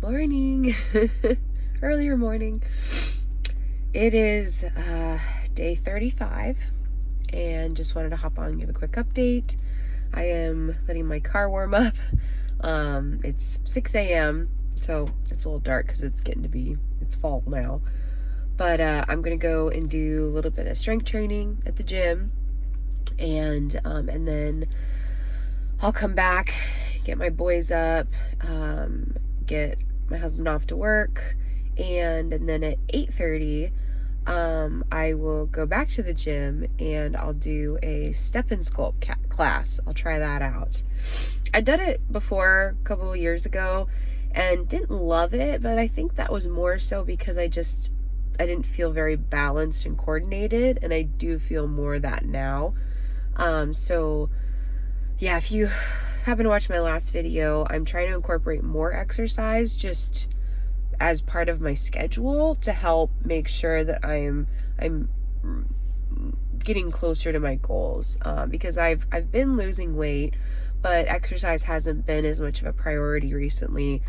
Morning. Earlier morning. It is day 35 and just wanted to hop on and give a quick update. I am letting my car warm up. It's 6 a.m. so it's a little dark because it's fall now. But I'm gonna go and do a little bit of strength training at the gym, and then I'll come back, get my boys up, get my husband off to work, and then at 8:30 I will go back to the gym and I'll do a step and sculpt class. I'll try that out. I did it before a couple of years ago and didn't love it, but I think that was more so because I didn't feel very balanced and coordinated, and I do feel more of that now. So yeah, if you happen to watch my last video, I'm trying to incorporate more exercise just as part of my schedule to help make sure that I'm getting closer to my goals, because I've been losing weight, but exercise hasn't been as much of a priority recently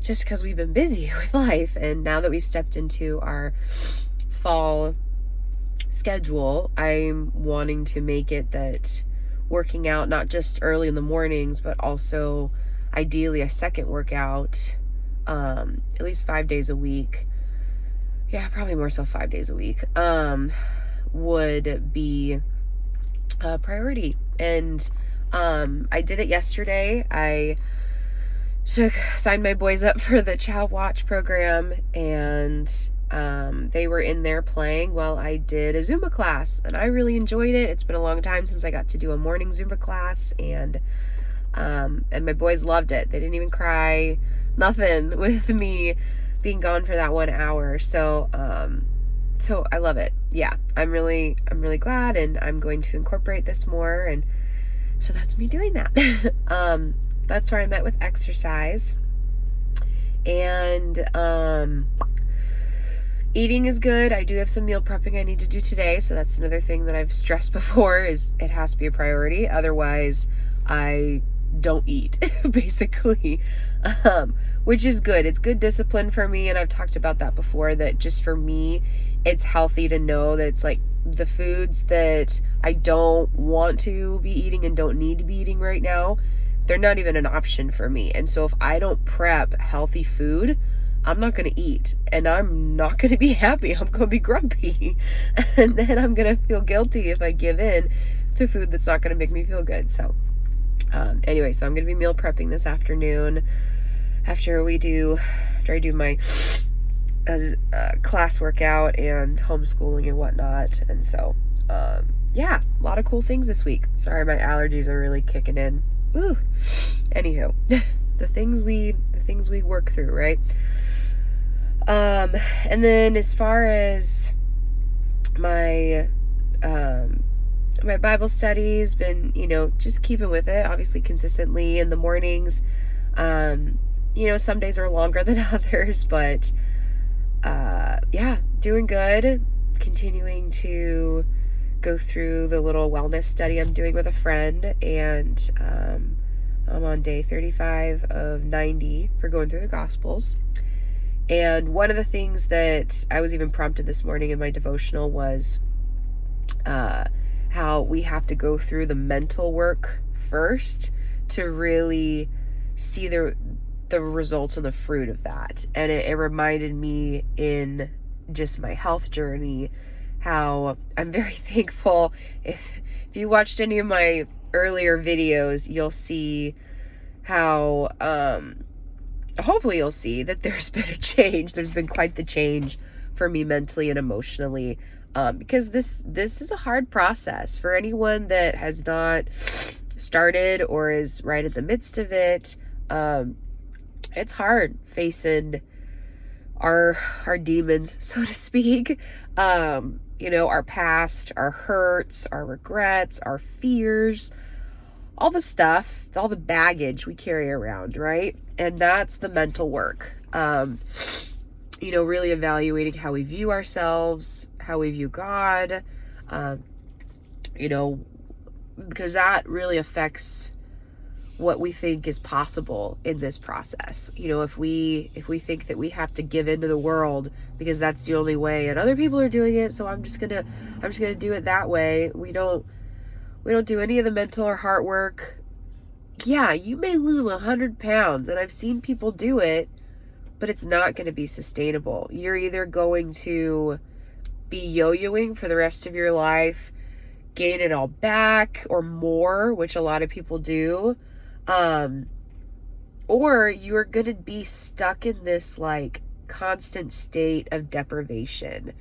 just because we've been busy with life. And now that we've stepped into our fall schedule, I'm wanting to make it that working out not just early in the mornings, but also ideally a second workout, at least 5 days a week. Yeah, probably more so 5 days a week, would be a priority. And I did it yesterday. I signed my boys up for the Child Watch program, and they were in there playing while I did a Zumba class, and I really enjoyed it. It's been a long time since I got to do a morning Zumba class, and my boys loved it. They didn't even cry, nothing, with me being gone for that 1 hour. So I love it. Yeah, I'm really glad, and I'm going to incorporate this more. And so that's me doing that. That's where I'm at with exercise. And eating is good. I do have some meal prepping I need to do today, so that's another thing that I've stressed before, is it has to be a priority. Otherwise, I don't eat, basically, which is good. It's good discipline for me, and I've talked about that before, that just for me, it's healthy to know that it's like the foods that I don't want to be eating and don't need to be eating right now, they're not even an option for me. And so if I don't prep healthy food, I'm not going to eat, and I'm not going to be happy. I'm going to be grumpy, and then I'm going to feel guilty if I give in to food that's not going to make me feel good. So anyway, so I'm going to be meal prepping this afternoon after I do my class workout and homeschooling and whatnot. And so yeah, a lot of cool things this week. Sorry, my allergies are really kicking in. Ooh. Anywho, the things we work through, right? And then as far as my my Bible study's been, just keeping with it, obviously consistently in the mornings. Some days are longer than others, but yeah, doing good. Continuing to go through the little wellness study I'm doing with a friend, and I'm on day 35 of 90 for going through the Gospels. And one of the things that I was even prompted this morning in my devotional was how we have to go through the mental work first to really see the results and the fruit of that. And it reminded me in just my health journey how I'm very thankful. If you watched any of my earlier videos, you'll see how hopefully you'll see that there's been a change. There's been quite the change for me mentally and emotionally, because this is a hard process for anyone that has not started or is right in the midst of it. It's hard facing our demons, so to speak. Our past, our hurts, our regrets, our fears, all the stuff, all the baggage we carry around, right? And that's the mental work. Really evaluating how we view ourselves, how we view God, because that really affects what we think is possible in this process. You know, if we think that we have to give into the world because that's the only way and other people are doing it, so I'm just gonna do it that way. We don't do any of the mental or heart work. Yeah, you may lose 100 pounds, and I've seen people do it, but it's not going to be sustainable. You're either going to be yo-yoing for the rest of your life, gain it all back or more, which a lot of people do, or you're going to be stuck in this like constant state of deprivation.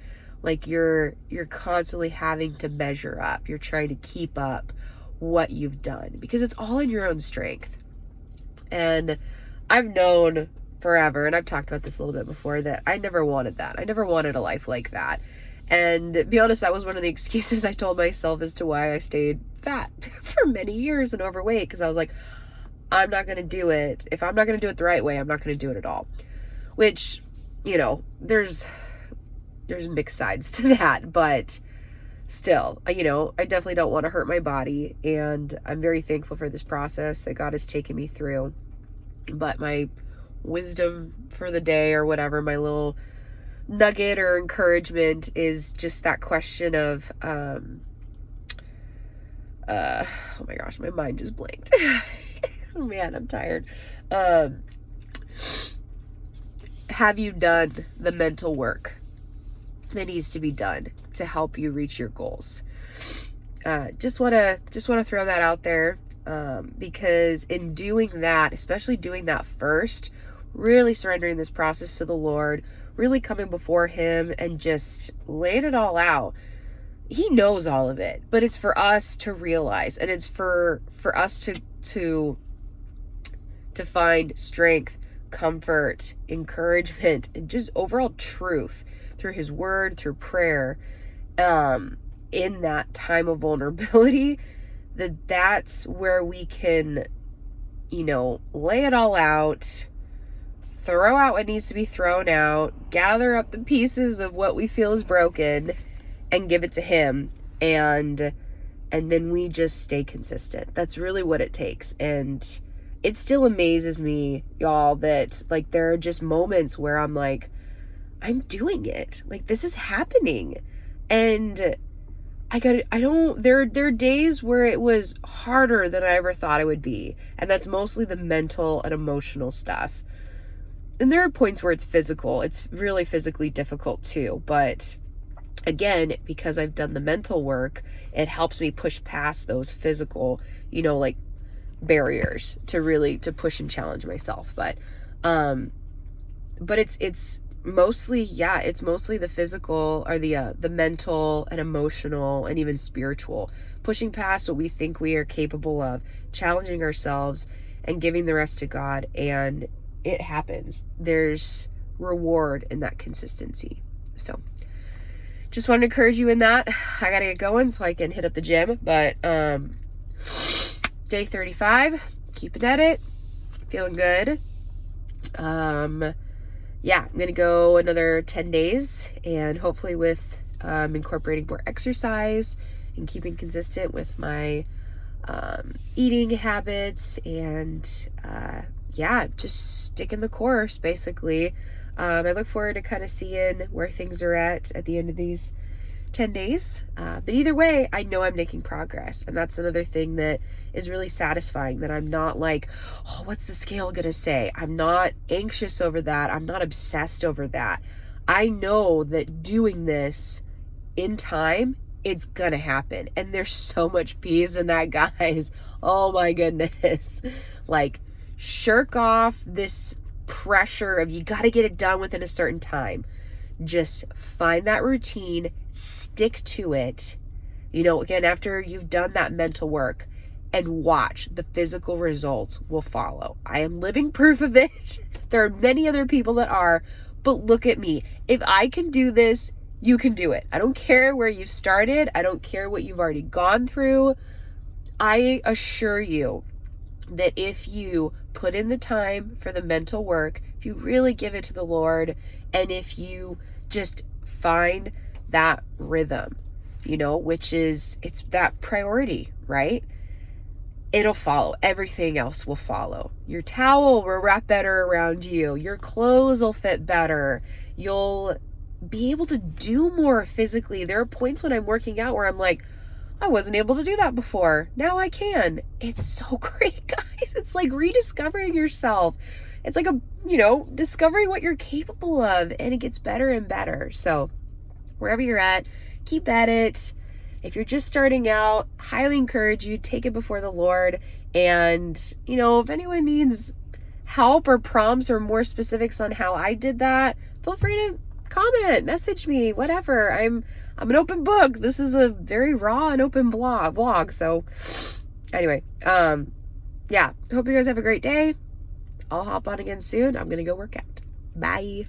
Like you're constantly having to measure up. You're trying to keep up what you've done because it's all in your own strength. And I've known forever, and I've talked about this a little bit before, that I never wanted that. I never wanted a life like that. And to be honest, that was one of the excuses I told myself as to why I stayed fat for many years and overweight, because I was like, I'm not going to do it. If I'm not going to do it the right way, I'm not going to do it at all. Which, you know, there's mixed sides to that, but still, you know, I definitely don't want to hurt my body, and I'm very thankful for this process that God has taken me through. But my wisdom for the day, or whatever, my little nugget or encouragement, is just that question of oh my gosh, my mind just blanked. Oh man, I'm tired. Have you done the mental work that needs to be done to help you reach your goals? Just want to throw that out there, because in doing that, especially doing that first, really surrendering this process to the Lord, really coming before Him and just laying it all out. He knows all of it, but it's for us to realize, and it's for us to find strength, comfort, encouragement, and just overall truth through His Word, through prayer, in that time of vulnerability. That's where we can, you know, lay it all out, throw out what needs to be thrown out, gather up the pieces of what we feel is broken, and give it to Him, and then we just stay consistent. That's really what it takes. And it still amazes me, y'all, that like there are just moments where I'm like, I'm doing it. Like, this is happening. And there are days where it was harder than I ever thought it would be. And that's mostly the mental and emotional stuff. And there are points where it's physical. It's really physically difficult too. But again, because I've done the mental work, it helps me push past those physical, you know, like barriers to push and challenge myself. But it's mostly the physical, or the mental and emotional and even spiritual, pushing past what we think we are capable of, challenging ourselves and giving the rest to God. And it happens. There's reward in that consistency. So just wanted to encourage you in that. I gotta get going so I can hit up the gym, but day 35, keeping at it, feeling good. Yeah, I'm gonna go another 10 days, and hopefully with incorporating more exercise and keeping consistent with my eating habits, and just sticking the course, basically. I look forward to kind of seeing where things are at the end of these 10 days. But either way, I know I'm making progress. And that's another thing that is really satisfying, that I'm not like, oh, what's the scale gonna say? I'm not anxious over that. I'm not obsessed over that. I know that doing this in time, it's gonna happen. And there's so much peace in that, guys. Oh my goodness. Like, shirk off this pressure of you got to get it done within a certain time. Just find that routine, stick to it, you know, again, after you've done that mental work, and watch the physical results will follow. I am living proof of it. There are many other people that are, but look at me. If I can do this, you can do it. I don't care where you started. I don't care what you've already gone through. I assure you that if you put in the time for the mental work, if you really give it to the Lord, and if you just find that rhythm, you know, which is, it's that priority, right? it'll follow. Everything else will follow. Your towel will wrap better around you. Your clothes will fit better. You'll be able to do more physically. There are points when I'm working out where I'm like, I wasn't able to do that before. Now I can. It's so great, guys. It's like rediscovering yourself. It's like discovering what you're capable of, and it gets better and better. So wherever you're at, keep at it. If you're just starting out, highly encourage you, take it before the Lord. And, if anyone needs help or prompts or more specifics on how I did that, feel free to comment, message me, whatever. I'm an open book. This is a very raw and open vlog. So anyway, yeah, hope you guys have a great day. I'll hop on again soon. I'm going to go work out. Bye.